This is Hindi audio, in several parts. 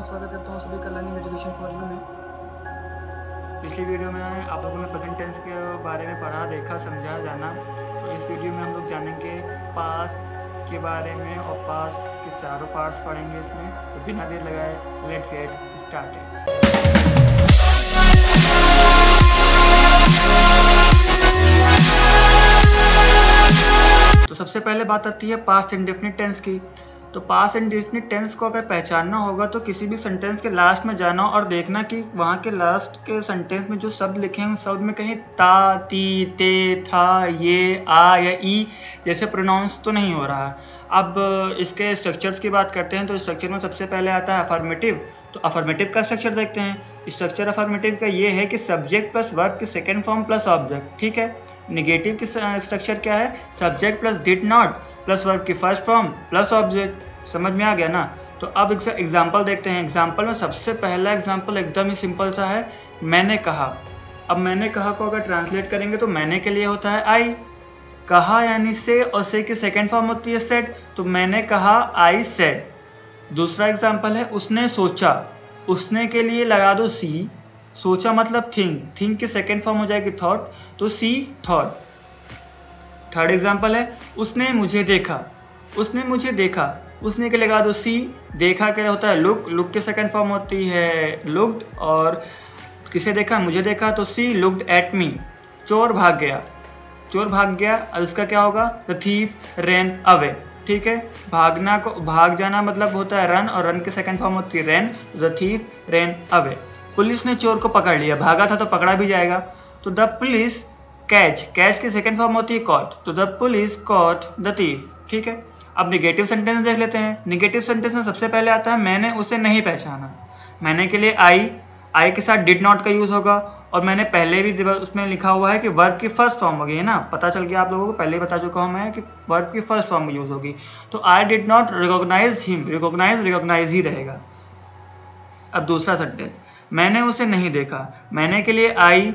स्वागत करता हूँ सभी का लर्निंग एजुकेशन फॉर यू में। पिछली वीडियो में आप लोगों ने प्रेजेंट टेंस के बारे में पढ़ा, देखा, समझा, जाना। तो इस वीडियो में हम लोग जानेंगे पास्ट के बारे में और पास्ट के चारों पार्ट्स पढ़ेंगे इसमें। तो बिना देर लगाए लेट्स गेट स्टार्टेड। तो सबसे पहले बात आती है पास्ट इंडेफिनिट टेंस की। तो पास्ट इंडेफिनिट टेंस को अगर पहचानना होगा तो किसी भी सेंटेंस के लास्ट में जाना और देखना कि वहाँ के लास्ट के सेंटेंस में जो शब्द लिखे हैं उन शब्द में कहीं ता, ती, ते, था, ये, आ या ई जैसे प्रोनाउंस तो नहीं हो रहा। अब इसके स्ट्रक्चर्स की बात करते हैं तो स्ट्रक्चर में सबसे पहले आता है अफर्मेटिव। तो अफर्मेटिव का स्ट्रक्चर देखते हैं। स्ट्रक्चर अफर्मेटिव का ये है कि सब्जेक्ट प्लस वर्ब की सेकेंड फॉर्म प्लस ऑब्जेक्ट, ठीक है। नेगेटिव की स्ट्रक्चर क्या है? Subject plus did not plus verb की फर्स्ट फॉर्म प्लस ऑब्जेक्ट। समझ में आ गया ना? तो अब एग्जाम्पल देखते हैं। एग्जाम्पल में सबसे पहला एग्जाम्पल एकदम ही सिंपल सा है, मैंने कहा। अब मैंने कहा को अगर ट्रांसलेट करेंगे तो मैंने के लिए होता है आई, कहा यानी से, और से की सेकेंड फॉर्म होती है सेड। तो मैंने कहा, आई सेड। दूसरा एग्जाम्पल है उसने सोचा। उसने के लिए लगा दो सी, सोचा मतलब थिंक, थिंक की सेकेंड फॉर्म हो जाएगी थॉट, तो सी थॉट। थर्ड एग्जाम्पल है उसने मुझे देखा। उसने मुझे देखा, उसने के लगा दो सी, देखा क्या होता है लुक, लुक की सेकेंड फॉर्म होती है लुक्ड, और किसे देखा? मुझे देखा, तो सी लुक्ड एट मी। चोर भाग गया, चोर भाग गया, अब इसका क्या होगा? द थीफ रैन अवे, ठीक है। भागना को भाग जाना मतलब होता है रन, और रन की सेकेंड फॉर्म होती है ran, the thief ran away. Police ने चोर को पकड़ लिया, भागा था तो पकड़ा भी जाएगा, तो द पुलिस कैच, कैच की सेकेंड फॉर्म होती है कॉट, तो the police caught the thief, ठीक है। अब निगेटिव सेंटेंस देख लेते हैं। निगेटिव सेंटेंस में सबसे पहले आता है मैंने उसे नहीं पहचाना। मैंने के लिए आई, आई के साथ डिड नॉट का यूज होगा, और मैंने पहले भी उसमें लिखा हुआ है कि वर्ब की फर्स्ट फॉर्म होगी, है ना। पता चल गया आप लोगों को, पहले ही बता चुका हूं मैं कि वर्ब की फर्स्ट फॉर्म यूज होगी। तो I did not recognise him, recognise ही रहेगा। अब दूसरा सेंटेंस, मैंने उसे नहीं देखा। मैंने के लिए आई,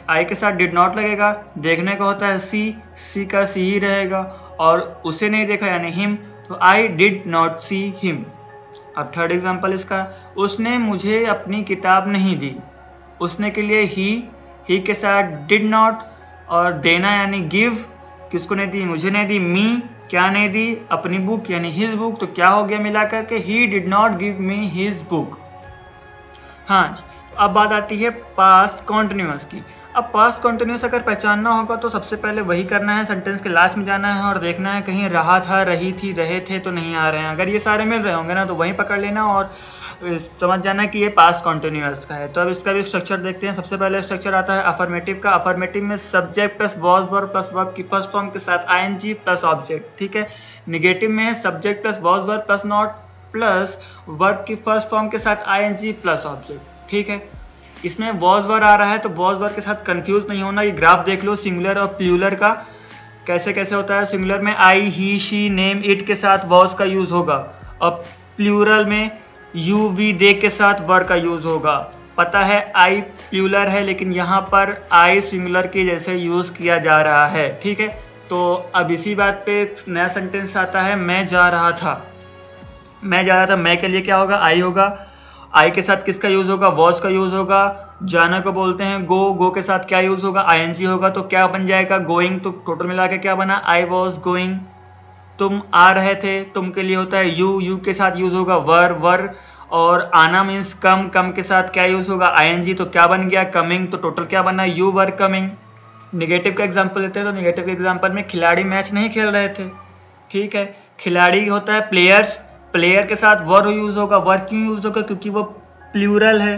आई के साथ डिड नॉट लगेगा, देखने का होता है सी, सी का सी ही रहेगा, और उसे नहीं देखा यानी हिम, तो I did not see him. अब थर्ड एग्जांपल इसका, उसने मुझे अपनी किताब नहीं दी। उसने के लिए ही के साथ डिड नॉट, और देना यानी गिव, किसको नहीं दी? मुझे नहीं दी। मी क्या नहीं दी? अपनी बुक यानी हिज बुक। तो क्या हो गया मिला करके? He did not give me his book. हाँ, अब बात आती है पास्ट कॉन्टिन्यूअस की। अब पास्ट कॉन्टिन्यूअस अगर पहचानना होगा तो सबसे पहले वही करना है, सेंटेंस के लास्ट में जाना है और देखना है कहीं रहा था, रही थी, रहे थे तो नहीं आ रहे हैं। अगर ये सारे मिल रहे होंगे ना तो वहीं पकड़ लेना और समझ जाना कि ये पास्ट कॉन्टिन्यूअस का है। तो अब इसका भी स्ट्रक्चर देखते हैं। सबसे पहले स्ट्रक्चर आता है अफर्मेटिव का। अफर्मेटिव में subject plus was verb plus verb की फर्स्ट फॉर्म के साथ आईएनजी प्लस ऑब्जेक्ट, ठीक है। निगेटिव में है subject plus was verb plus not plus verb की फर्स्ट फॉर्म के साथ आईएनजी प्लस ऑब्जेक्ट, ठीक है। इसमें वॉज वर्ब आ रहा है तो वॉज वर्ब के साथ कंफ्यूज नहीं होना। ये ग्राफ देख लो सिंगुलर और प्लूरल का कैसे कैसे होता है। सिंगुलर में आई, ही, शी, नेम, इट के साथ वॉज का यूज होगा, और प्लूरल में यू, वी, दे के साथ वर का यूज होगा। पता है आई प्लूरल है लेकिन यहाँ पर आई सिंगुलर के जैसे यूज किया जा रहा है, ठीक है। तो अब इसी बात पे नया सेंटेंस आता है, मैं जा रहा था। मैं जा रहा था, मैं के लिए क्या होगा? आई होगा। आई के साथ किसका यूज होगा? वॉज का यूज होगा। जाना को बोलते हैं गो, गो के साथ क्या यूज होगा? आईएनजी होगा। तो क्या बन जाएगा? गोइंग। तो टोटल मिला के क्या बना? I was going. तुम आ रहे थे, तुम के लिए होता है यू, यू के साथ यूज होगा वर, और आना मीन्स कम, कम के साथ क्या यूज होगा? आईएनजी। तो क्या बन गया? कमिंग। तो टोटल क्या बना? You were coming. निगेटिव का एग्जाम्पल लेते हैं तो निगेटिव के एग्जाम्पल में खिलाड़ी मैच नहीं खेल रहे थे, ठीक है। खिलाड़ी होता है प्लेयर्स, प्लेयर के साथ वर यूज होगा। वर क्यों यूज होगा? क्योंकि वो प्लूरल है,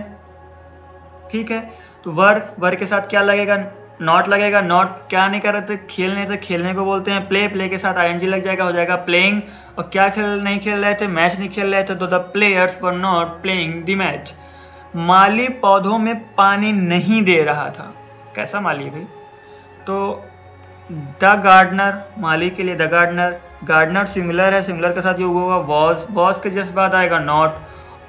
ठीक है। तो वर के साथ क्या लगेगा? नॉट लगेगा। नॉट क्या नहीं कर रहे थे? खेल नहीं थे, खेलने को बोलते हैं प्ले, प्ले के साथ आईएनजी लग जाएगा, हो जाएगा प्लेइंग। और क्या नहीं खेल रहे थे? मैच नहीं खेल रहे थे, तो the players were not playing the match. माली पौधों में पानी नहीं दे रहा था। कैसा माली भाई? तो द गार्डनर, माली के लिए द गार्डनर। गार्डनर सिंगुलर है, सिंगुलर के साथ योग होगा वॉज, वॉज के जस्ट बाद आएगा नॉट,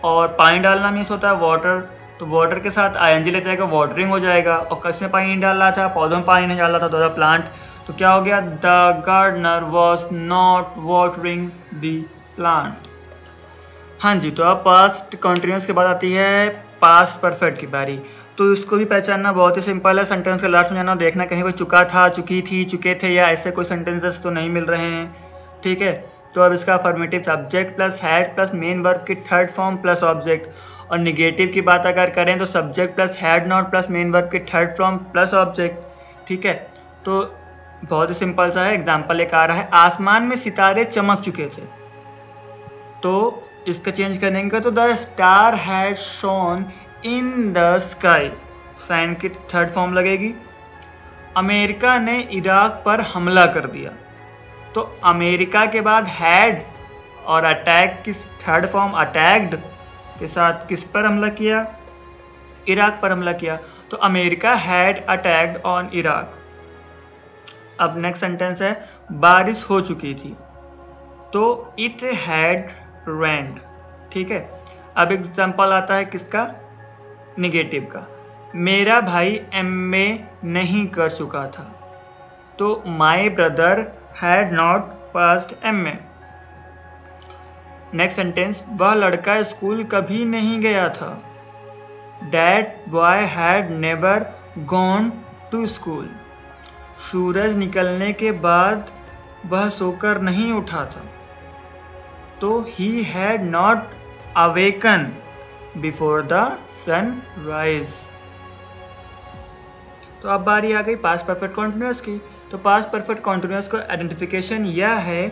और पानी डालना मीन्स होता है वाटर, तो वाटर के साथ आईएनजी लग जाएगा, वाटरिंग हो जाएगा। और किसमें पानी नहीं डाल रहा था? पौधों में पानी नहीं डाल रहा था, तो द प्लांट। तो क्या हो गया? The gardener was not watering the plant. हाँ जी, तो अब पास्ट कॉन्टिन्यूस के बाद आती है पास्ट परफेक्ट की बारी। तो इसको भी पहचानना बहुत ही सिंपल है। सेंटेंस के लास्ट में जाना, देखना कहीं पर चुका था, चुकी थी, चुके थे या ऐसे कोई सेंटेंसेस तो नहीं मिल रहे हैं। ठीक है, तो अब इसका affirmative subject plus had plus main verb की थर्ड फॉर्म प्लस ऑब्जेक्ट, और निगेटिव की बात अगर करें तो subject plus had not plus main verb की थर्ड फॉर्म प्लस ऑब्जेक्ट। ठीक है, तो बहुत ही सिंपल सा है। एग्जाम्पल एक आ रहा है, आसमान में सितारे चमक चुके थे, तो इसका चेंज करेंगे तो the star had shone in the sky, shine की थर्ड फॉर्म लगेगी। अमेरिका ने इराक पर हमला कर दिया, तो अमेरिका के बाद हैड और अटैक की थर्ड फॉर्म अटैक्ड के साथ किस पर हमला किया? इराक पर हमला किया, तो America had attacked on Iraq. अब नेक्स्ट सेंटेंस है, बारिश हो चुकी थी, तो इट हैड रेन्ड। ठीक है, अब एग्जांपल आता है किसका? निगेटिव का। मेरा भाई एमए नहीं कर चुका था, तो my brother had not passed MA. Next sentence, वह लड़का स्कूल कभी नहीं गया था, that boy had never gone to school. सूरज निकलने के बाद वह सोकर नहीं उठा था, तो he had not awaken before the sunrise. तो अब बारी आ गई पास्ट परफेक्ट कॉन्टिन्यूअस की। तो पास्ट परफेक्ट कॉन्टिन्यूअस का आइडेंटिफिकेशन यह है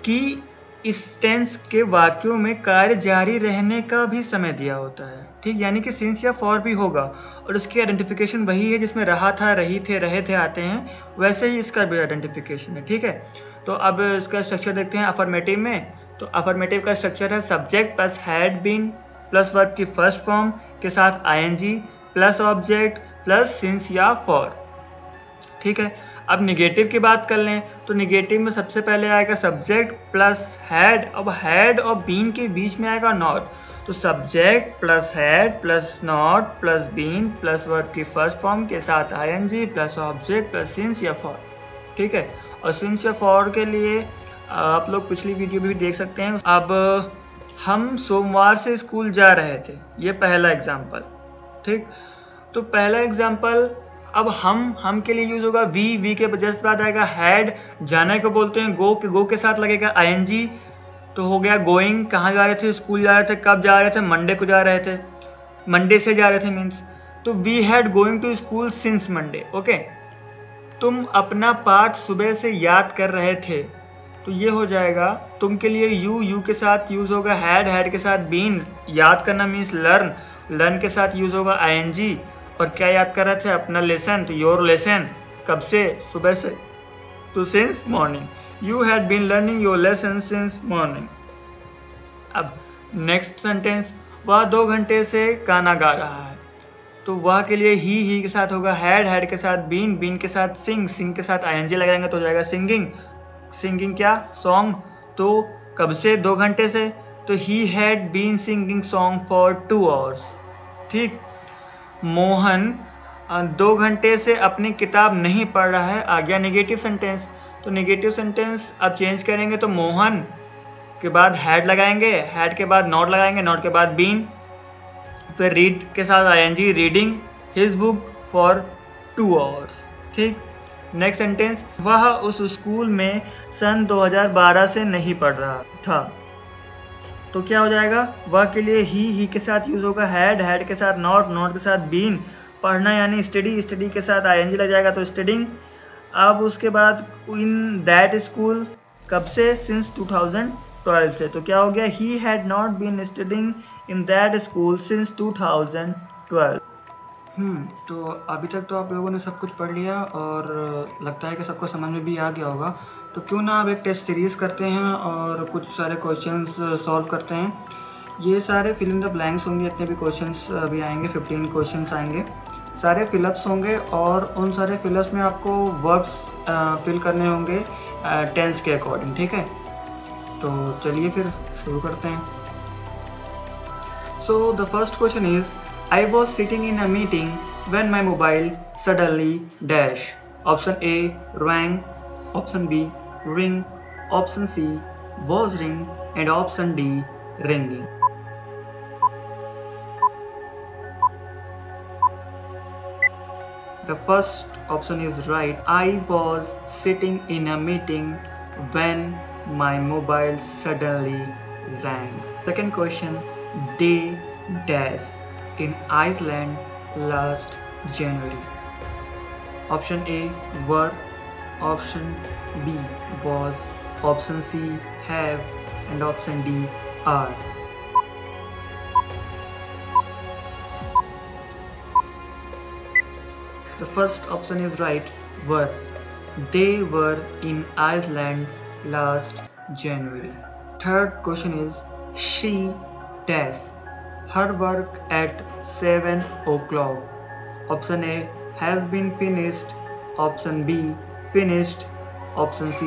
कि इस टेंस के वाक्यों में कार्य जारी रहने का भी समय दिया होता है। ठीक, यानी कि सिंस या फॉर भी होगा, और उसकी आइडेंटिफिकेशन वही है जिसमें रहा था, रही थे, रहे थे आते हैं, वैसे ही इसका भी आइडेंटिफिकेशन है। ठीक है, तो अब इसका स्ट्रक्चर देखते हैं अफर्मेटिव में। तो अफर्मेटिव का स्ट्रक्चर है subject plus had been plus verb की फर्स्ट फॉर्म के साथ ING plus object plus since या फॉर। ठीक है, अब निगेटिव की बात कर लें तो निगेटिव में सबसे पहले आएगा सब्जेक्ट प्लस हैड। अब हैड और बीन के बीच में आएगा नॉट, तो subject plus had plus not plus been plus verb की फर्स्ट फॉर्म के साथ ING plus object plus since या फॉर। ठीक है, और सिंस या फॉर के लिए आप लोग पिछली वीडियो भी देख सकते हैं। अब हम सोमवार से स्कूल जा रहे थे, ये पहला एग्जाम्पल। ठीक, तो पहला एग्जाम्पल अब हम के लिए यूज होगा वी के जस्ट बाद आएगा हैड। जाने को बोलते हैं गो के साथ लगेगा आईएनजी, तो हो गया गोइंग। कहाँ जा रहे थे? स्कूल जा रहे थे। कब जा रहे थे? मंडे को जा रहे थे, मंडे से जा रहे थे मीन्स, तो we had going to school since Monday. Okay, तुम अपना पाठ सुबह से याद कर रहे थे, तो ये हो जाएगा तुम के लिए यू के साथ यूज होगा हैड के साथ बीन। याद करना मीन्स लर्न के साथ यूज होगा आईएनजी। और क्या याद कर रहे थे? अपना लेसन, तो योर लेसन। कब से? सुबह से, तो since morning. You had been learning your lesson since morning. अब नेक्स्ट सेंटेंस, वह 2 घंटे से गाना गा रहा है, तो वह के लिए ही के साथ होगा हैड के साथ बीन के साथ सिंग के साथ आईएनजी लगाएंगे तो हो जाएगा सिंगिंग क्या? सॉन्ग। तो कब से? 2 घंटे से, तो he had been singing song for 2 hours। ठीक, मोहन 2 घंटे से अपनी किताब नहीं पढ़ रहा है, आ गया नेगेटिव सेंटेंस। तो नेगेटिव सेंटेंस अब चेंज करेंगे तो मोहन के बाद हैड लगाएंगे, हैड के बाद नॉट लगाएंगे, नॉट के बाद बीन, फिर रीड के साथ ING, reading his book for 2 hours। ठीक, नेक्स्ट सेंटेंस, वह उस स्कूल में सन 2012 से नहीं पढ़ रहा था, तो क्या हो जाएगा? वह के लिए ही के साथ यूज होगा हैड के साथ नॉट के साथ बीन। पढ़ना यानी स्टडी के साथ आईएनजी लग जाएगा तो स्टडिंग। अब उसके बाद इन दैट स्कूल, कब से? सिंस 2012 से, तो क्या हो गया? He had not been studying in that school since 2012। तो अभी तक तो आप लोगों ने सब कुछ पढ़ लिया और लगता है कि सबको समझ में भी आ गया होगा। तो क्यों ना अब एक टेस्ट सीरीज़ करते हैं और कुछ सारे क्वेश्चंस सॉल्व करते हैं। ये सारे फिल इन द ब्लैंक्स होंगे, जितने भी क्वेश्चंस अभी आएंगे 15 क्वेश्चंस आएंगे, सारे फिलअप्स होंगे और उन सारे फिलअप्स में आपको वर्ब्स फिल करने होंगे टेंस के अकॉर्डिंग। ठीक है, तो चलिए फिर शुरू करते हैं। So the first question is, I was sitting in a meeting when my mobile suddenly dash. Option A, rang. Option B, ring. Option C, was ring. And option D, ringing. The first option is right. I was sitting in a meeting when my mobile suddenly rang. Second question, they dash in Iceland last January. Option A were, option B was, option C have, and option D are. The first option is right, were. They were in Iceland last January. Third question is, she dash her work at 7 o'clock. Option A has been finished, option B finished, option C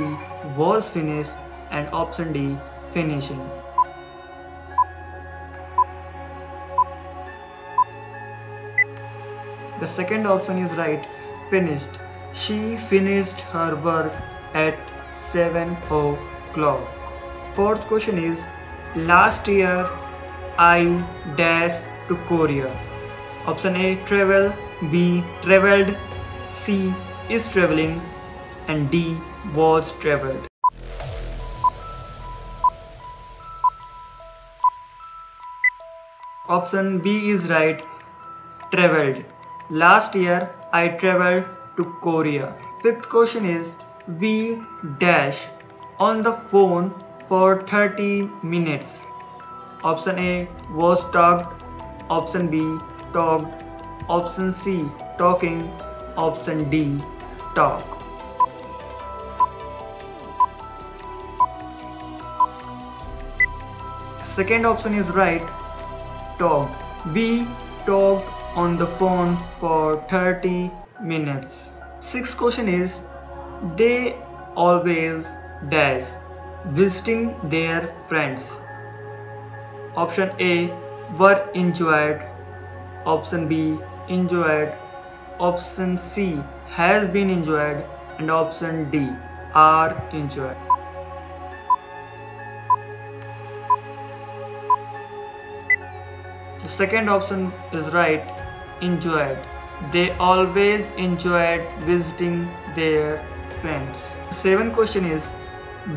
was finished, and option D finishing. The second option is right, finished. She finished her work at 7 o'clock. Fourth question is, last year I dash to Korea. Option A travel, B traveled, C is traveling, and D was traveled. Option B is right, traveled. Last year I traveled to Korea. Fifth question is, we dash on the phone for 30 minutes. Option A was talked, option B talked, option C talking, option D talk. Second option is right, talked. We talked on the phone for 30 minutes. Sixth question is, they always dash visiting their friends. Option A were enjoyed, option B enjoyed, option C has been enjoyed, and option D are enjoyed. The second option is right, enjoyed. They always enjoyed visiting their friends. Seventh question is,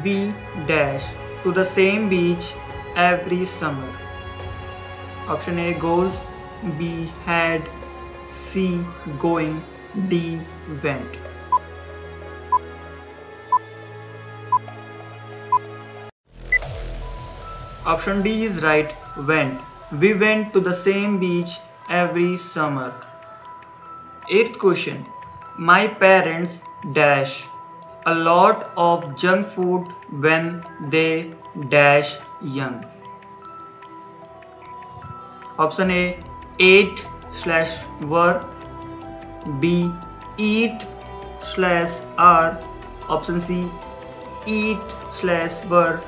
we dash to the same beach every summer. Option A goes, B had, C going, D went. Option D is right, went. We went to the same beach every summer. Eighth question, my parents dash a lot of junk food when they dash young. Option A ate/were, B eat/are, option C eat/were,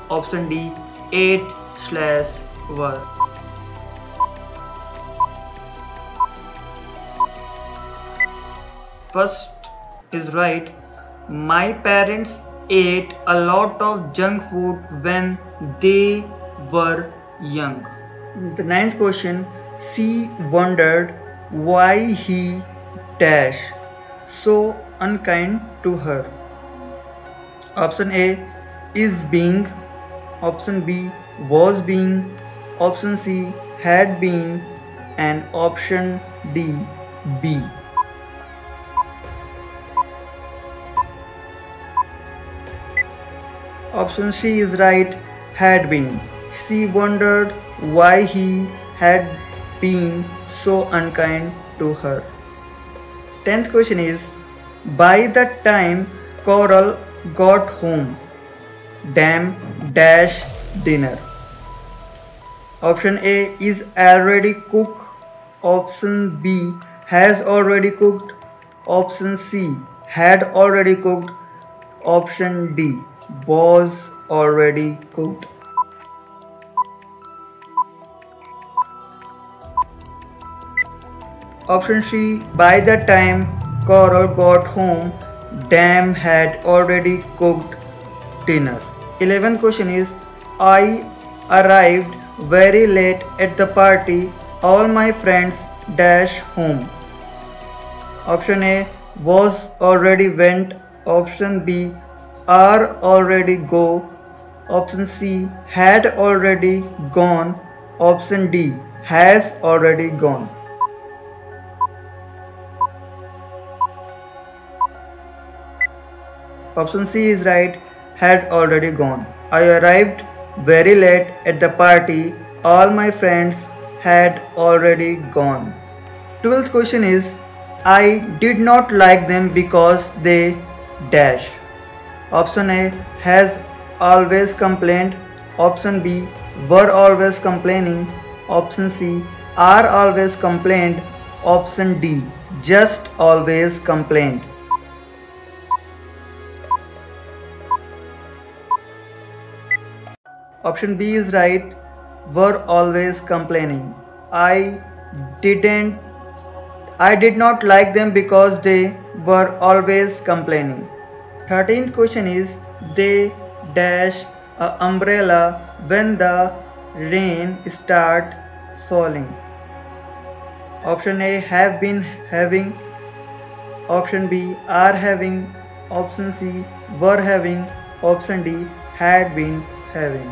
option D ate/were. First is right, my parents ate a lot of junk food when they were young. The ninth question, she wondered why he dash so unkind to her. Option A is being, option B was being, option C had been, and option D B. Option C is right, had been. She wondered why he had been so unkind to her. 10th question is, by the time Coral got home, Dam dash dinner. Option A is already cooked, option B has already cooked, option C had already cooked, option D was already cooked. Option C, by the time Coral got home, Dam had already cooked dinner. 11th question is, I arrived very late at the party, all my friends dash home. Option A, was already went. Option B, are already go. Option C, had already gone. Option D, has already gone. Option C is right, had already gone. I arrived very late at the party. All my friends had already gone. 12th question is, I did not like them because they dash. Option A, has always complained. Option B, were always complaining. Option C, are always complained. Option D, just always complained. Option B is right, were always complaining. I did not like them because they were always complaining. 13th question is, they dash a umbrella when the rain start falling. Option A, have been having. Option B, are having. Option C, were having. Option D, had been having.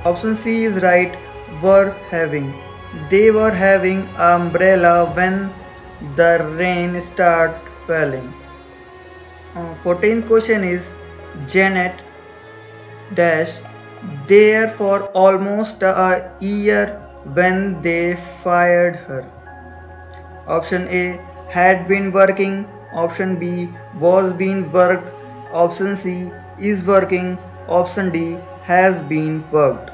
Option C is right, were having. They were having an umbrella when the rain started falling. 14th question is, Janet dash there for almost a year when they fired her. Option A, had been working. Option B, was being worked. Option C, is working. Option D, has been worked.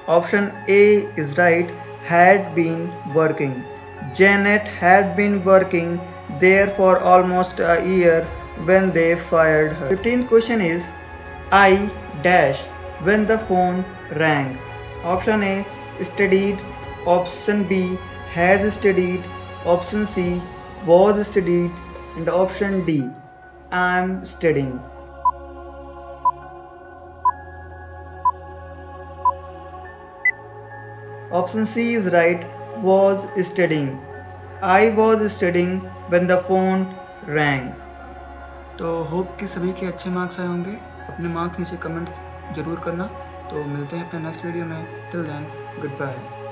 Option A is right, had been working. Janet had been working there for almost a year when they fired her. 15th question is, I dash when the phone rang. Option A, studied. Option B, has studied. Option C, was studied. And option D, I am studying. Option C is right, was studying. I was studying when the phone rang. तो होप कि सभी के अच्छे मार्क्स आए होंगे. अपने मार्क्स नीचे कमेंट जरूर करना. तो मिलते हैं अपने नेक्स्ट वीडियो में. Till then good bye.